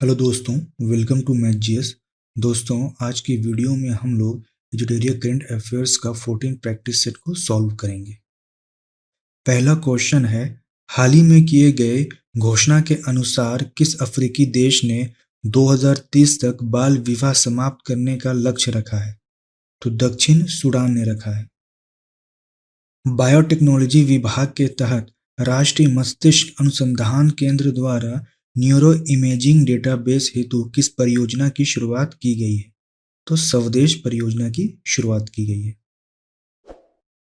Hello दोस्तों, welcome to math GS. दोस्तों, आज की वीडियो में हम लोग एडिटोरियल करंट अफेयर्स का 14 प्रैक्टिस सेट को सॉल्व करेंगे। पहला क्वेश्चन है, हाल ही में किए गए घोषणा के अनुसार किस अफ्रीकी देश ने 2030 तक बाल विवाह समाप्त करने का लक्ष्य रखा है? तो दक्षिण सूडान ने रखा है। बायोटेक्नोलॉजी विभाग के तहत राष्ट्रीय मस्तिष्क अनुसंधान केंद्र द्वारा न्यूरो इमेजिंग डेटाबेस हेतु किस परियोजना की शुरुआत की गई है? तो स्वदेश परियोजना की शुरुआत की गई है।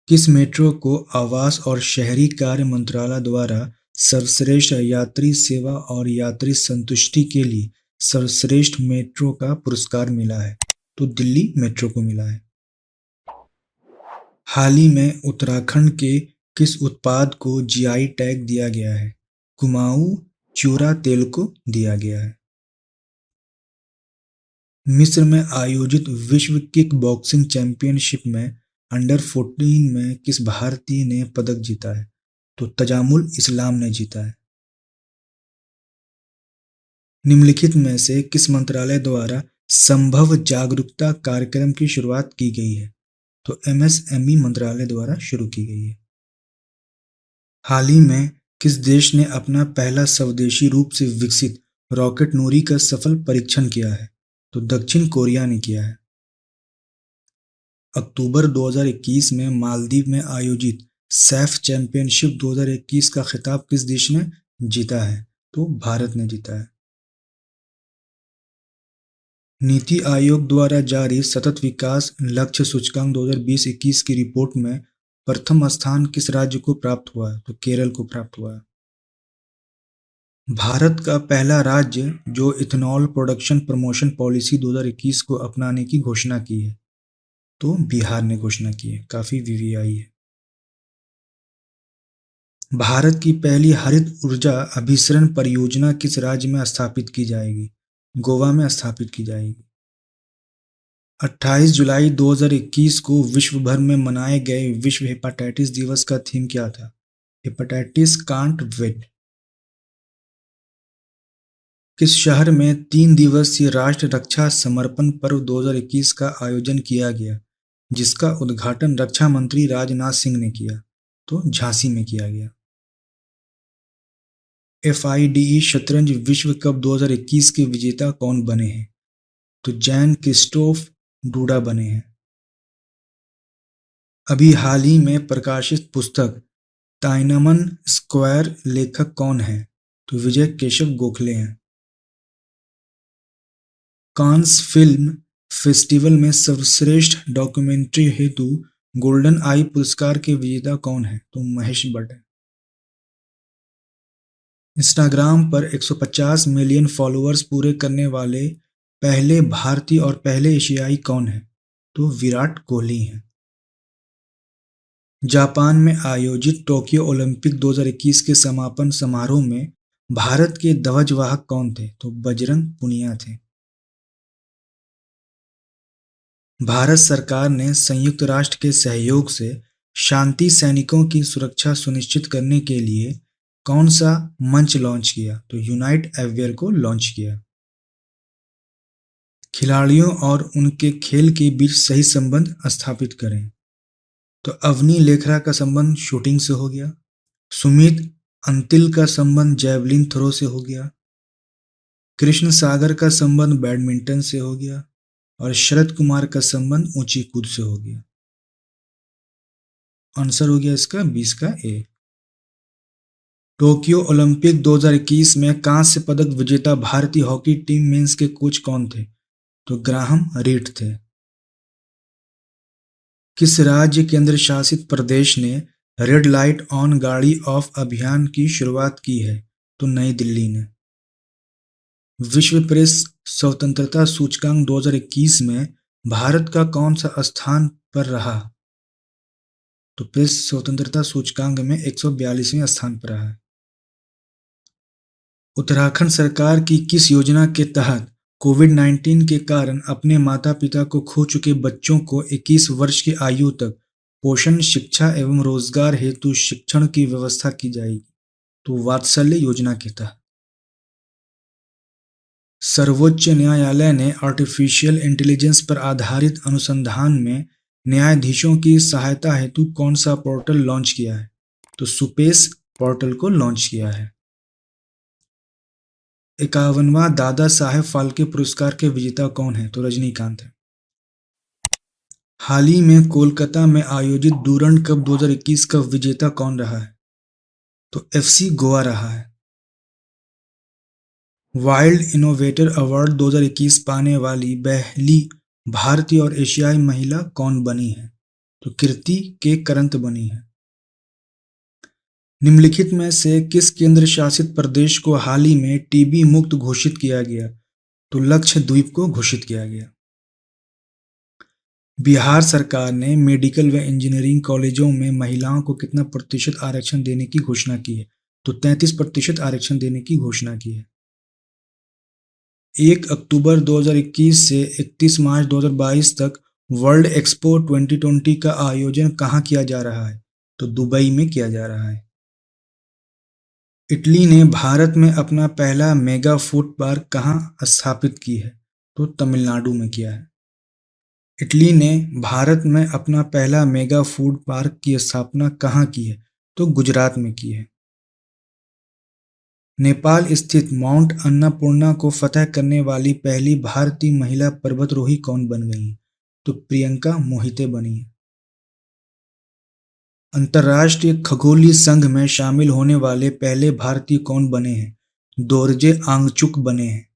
किस मेट्रो को आवास और शहरी कार्य मंत्रालय द्वारा सर्वश्रेष्ठ यात्री सेवा और यात्री संतुष्टि के लिए सर्वश्रेष्ठ मेट्रो का पुरस्कार मिला है? तो दिल्ली मेट्रो को मिला है। हाल ही में उत्तराखंड के किस उत्पाद को जीआई टैग दिया गया है? कुमाऊं चूरा तेल को दिया गया है। मिस्र में आयोजित विश्व किक बॉक्सिंग चैंपियनशिप में अंडर 14 में किस भारतीय ने पदक जीता है? तो तजामुल इस्लाम ने जीता है। निम्नलिखित में से किस मंत्रालय द्वारा संभव जागरूकता कार्यक्रम की शुरुआत की गई है? तो एमएसएमई मंत्रालय द्वारा शुरू की गई है। हाल ही में किस देश ने अपना पहला स्वदेशी रूप से विकसित रॉकेट नूरी का सफल परीक्षण किया है? तो दक्षिण कोरिया ने किया है। अक्टूबर 2021 में मालदीव में आयोजित सैफ चैंपियनशिप 2021 का खिताब किस देश ने जीता है? तो भारत ने जीता है। नीति आयोग द्वारा जारी सतत विकास लक्ष्य सूचकांक 2020-21 की रिपोर्ट में प्रथम स्थान किस राज्य को प्राप्त हुआ है? तो केरल को प्राप्त हुआ है। भारत का पहला राज्य जो इथेनॉल प्रोडक्शन प्रमोशन पॉलिसी 2021 को अपनाने की घोषणा की है? तो बिहार ने घोषणा की है। काफी वीवीआई है। भारत की पहली हरित ऊर्जा अभिसरण परियोजना किस राज्य में स्थापित की जाएगी? गोवा में स्थापित की जाएगी। 28 जुलाई 2021 को विश्व भर में मनाए गए विश्व हेपेटाइटिस दिवस का थीम क्या था? Hepatitis can't wait. किस शहर में 3 दिवसीय राष्ट्र रक्षा समर्पण पर्व 2021 का आयोजन किया गया, जिसका उद्घाटन रक्षा मंत्री राजनाथ सिंह ने किया? तो झांसी में किया गया। एफआईडीई शतरंज विश्व कप 2021 के विजेता कौन बने हैं? तो जैन क्रिस्टोफ डूडा बने हैं। अभी हाल ही में प्रकाशित पुस्तक टाइनमन स्क्वायर लेखक कौन है? तो विजय केशव गोखले हैं। कांस फिल्म फेस्टिवल में सर्वश्रेष्ठ डॉक्यूमेंट्री हेतु गोल्डन आई पुरस्कार के विजेता कौन है? तो महेश भट्ट है। इंस्टाग्राम पर 150 मिलियन फॉलोअर्स पूरे करने वाले पहले भारतीय और पहले एशियाई कौन है? तो विराट कोहली हैं। जापान में आयोजित टोक्यो ओलंपिक 2021 के समापन समारोह में भारत के ध्वजवाहक कौन थे? तो बजरंग पुनिया थे। भारत सरकार ने संयुक्त राष्ट्र के सहयोग से शांति सैनिकों की सुरक्षा सुनिश्चित करने के लिए कौन सा मंच लॉन्च किया? तो यूनाइट एवियर को लॉन्च किया। खिलाड़ियों और उनके खेल के बीच सही संबंध स्थापित करें। तो अवनी लेखरा का संबंध शूटिंग से हो गया। सुमित अंतिल का संबंध जैवलिन थ्रो से हो गया। कृष्ण सागर का संबंध बैडमिंटन से हो गया। और शरद कुमार का संबंध ऊंची कूद से हो गया। आंसर हो गया इसका 20 का ए। टोक्यो ओलंपिक 2021 में कांस्य पदक विजेता भारतीय हॉकी टीम मेंस के कोच कौन थे? तो ग्राहम रीड थे। किस राज्य केंद्र शासित प्रदेश ने रेड लाइट ऑन गाड़ी ऑफ अभियान की शुरुआत की है? तो नई दिल्ली ने। विश्व प्रेस स्वतंत्रता सूचकांक 2021 में भारत का कौन सा स्थान पर रहा? तो प्रेस स्वतंत्रता सूचकांक में 142वें स्थान पर रहा है। उत्तराखंड सरकार की किस योजना के तहत कोविड-19 के कारण अपने माता-पिता को खो चुके बच्चों को 21 वर्ष की आयु तक पोषण, शिक्षा एवं रोजगार हेतु शिक्षण की व्यवस्था की जाएगी? तो वात्सल्य योजना के तहत। सर्वोच्च न्यायालय ने आर्टिफिशियल इंटेलिजेंस पर आधारित अनुसंधान में न्यायाधीशों की सहायता हेतु कौन सा पोर्टल लॉन्च किया है? तो सुपेस पोर्टल को लॉन्च किया है। 51वां दादा साहेब फाल्के पुरस्कार के विजेता कौन है? तो रजनीकांत है। हाल ही में कोलकाता में आयोजित डूरंड कप 2021 का विजेता कौन रहा है? तो एफसी गोवा रहा है। वाइल्ड इनोवेटर अवार्ड 2021 पाने वाली पहली भारतीय और एशियाई महिला कौन बनी है? तो कीर्ति के करंत बनी है। निम्नलिखित में से किस केंद्र शासित प्रदेश को हाल ही में टीबी मुक्त घोषित किया गया? तो लक्षद्वीप को घोषित किया गया। बिहार सरकार ने मेडिकल व इंजीनियरिंग कॉलेजों में महिलाओं को कितना प्रतिशत आरक्षण देने की घोषणा की है? तो 33% आरक्षण देने की घोषणा की है। 1 अक्टूबर 2021 से 31 मार्च 2022 तक वर्ल्ड एक्सपो 2020 का आयोजन कहाँ किया जा रहा है? तो दुबई में किया जा रहा है। इटली ने भारत में अपना पहला मेगा फूड पार्क कहाँ स्थापित की है? तो तमिलनाडु में किया है। इटली ने भारत में अपना पहला मेगा फूड पार्क की स्थापना कहाँ की है? तो गुजरात में की है। नेपाल स्थित माउंट अन्नपूर्णा को फतह करने वाली पहली भारतीय महिला पर्वतारोही कौन बन गई? तो प्रियंका मोहिते बनी है। अंतर्राष्ट्रीय खगोलीय संघ में शामिल होने वाले पहले भारतीय कौन बने हैं? दोरजे आंगचुक बने हैं।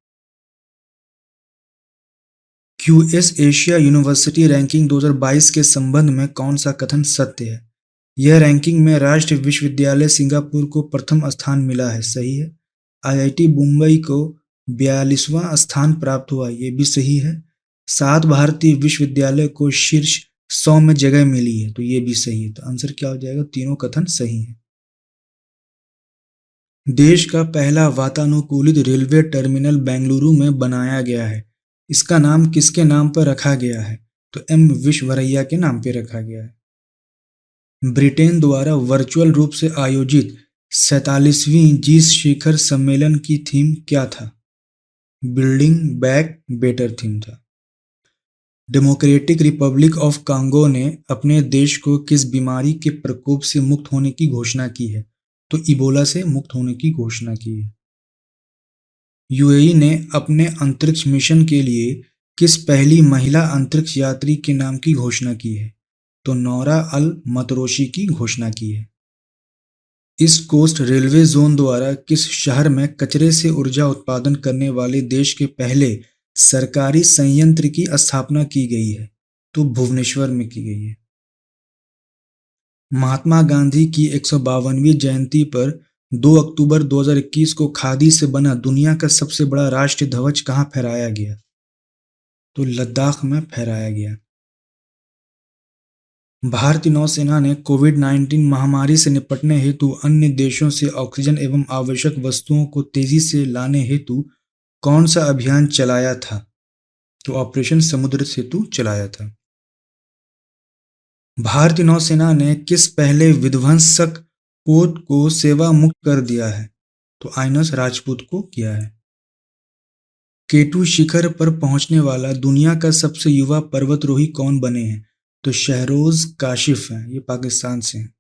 क्यूएस एशिया यूनिवर्सिटी रैंकिंग 2022 के संबंध में कौन सा कथन सत्य है? यह रैंकिंग में राष्ट्रीय विश्वविद्यालय सिंगापुर को प्रथम स्थान मिला है, सही है। आईआईटी मुंबई को 42वां स्थान प्राप्त हुआ, ये भी सही है। 7 भारतीय विश्वविद्यालय को शीर्ष 100 में जगह मिली है, तो ये भी सही है। तो आंसर क्या हो जाएगा? तीनों कथन सही हैं। देश का पहला वातानुकूलित रेलवे टर्मिनल बेंगलुरु में बनाया गया है। इसका नाम किसके नाम पर रखा गया है? तो एम विश्वेश्वरैया के नाम पर रखा गया है। ब्रिटेन द्वारा वर्चुअल रूप से आयोजित 47वीं जी शिखर सम्मेलन की थीम क्या था? बिल्डिंग बैक बेटर थीम था। डेमोक्रेटिक रिपब्लिक ऑफ कांगो ने अपने देश को किस बीमारी के प्रकोप से मुक्त होने की घोषणा की है? तो इबोला से मुक्त होने की घोषणा की है। यूएई ने अपने अंतरिक्ष मिशन के लिए किस पहली महिला अंतरिक्ष यात्री के नाम की घोषणा की है? तो नौरा अल मतरोशी की घोषणा की है। ईस्ट कोस्ट रेलवे जोन द्वारा किस शहर में कचरे से ऊर्जा उत्पादन करने वाले देश के पहले सरकारी संयंत्र की स्थापना की गई है? तो भुवनेश्वर में की गई है। महात्मा गांधी की 152वीं जयंती पर 2 अक्टूबर 2021 को खादी से बना दुनिया का सबसे बड़ा राष्ट्रीय ध्वज कहाँ फहराया गया? तो लद्दाख में फहराया गया। भारतीय नौसेना ने कोविड-19 महामारी से निपटने हेतु अन्य देशों से ऑक्सीजन एवं आवश्यक वस्तुओं को तेजी से लाने हेतु कौन सा अभियान चलाया था? तो ऑपरेशन समुद्र सेतु चलाया था। भारतीय नौसेना ने किस पहले विध्वंसक पोत को सेवा मुक्त कर दिया है? तो आइनस राजपूत को किया है। केटू शिखर पर पहुंचने वाला दुनिया का सबसे युवा पर्वतारोही कौन बने हैं? तो शहरोज काशिफ हैं, ये पाकिस्तान से हैं।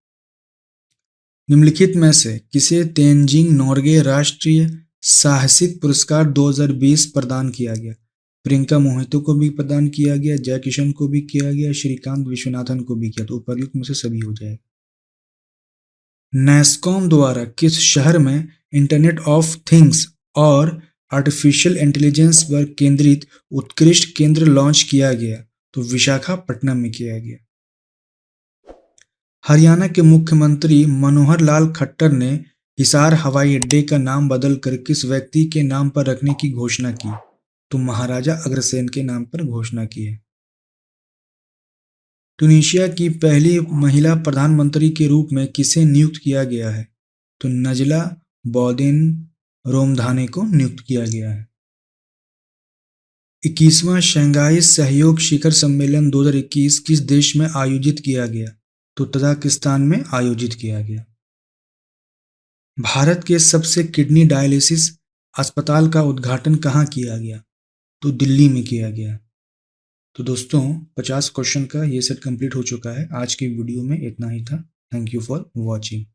निम्नलिखित में से किसे तेनजिंग नोर्गे राष्ट्रीय साहसिक पुरस्कार 2020 प्रदान किया गया? प्रियंका मोहिते को भी प्रदान किया गया, जय किशन को भी किया गया, श्रीकांत विश्वनाथन को भी किया। तो उपर्युक्त में से सभी हो जाएगा। नैस्कॉम द्वारा किस शहर में इंटरनेट ऑफ थिंग्स और आर्टिफिशियल इंटेलिजेंस पर केंद्रित उत्कृष्ट केंद्र लॉन्च किया गया? तो विशाखापट्टनम में किया गया। हरियाणा के मुख्यमंत्री मनोहर लाल खट्टर ने हिसार हवाई अड्डे का नाम बदलकर किस व्यक्ति के नाम पर रखने की घोषणा की? तो महाराजा अग्रसेन के नाम पर घोषणा की है। ट्यूनीशिया की पहली महिला प्रधानमंत्री के रूप में किसे नियुक्त किया गया है? तो नजला बोदेन रोमधाने को नियुक्त किया गया है। 21वां शंघाई सहयोग शिखर सम्मेलन 2021 किस देश में आयोजित किया गया? तो तजाकिस्तान में आयोजित किया गया। भारत के सबसे किडनी डायलिसिस अस्पताल का उद्घाटन कहाँ किया गया? तो दिल्ली में किया गया। तो दोस्तों 50 क्वेश्चन का ये सेट कंप्लीट हो चुका है। आज की वीडियो में इतना ही था। Thank you for watching.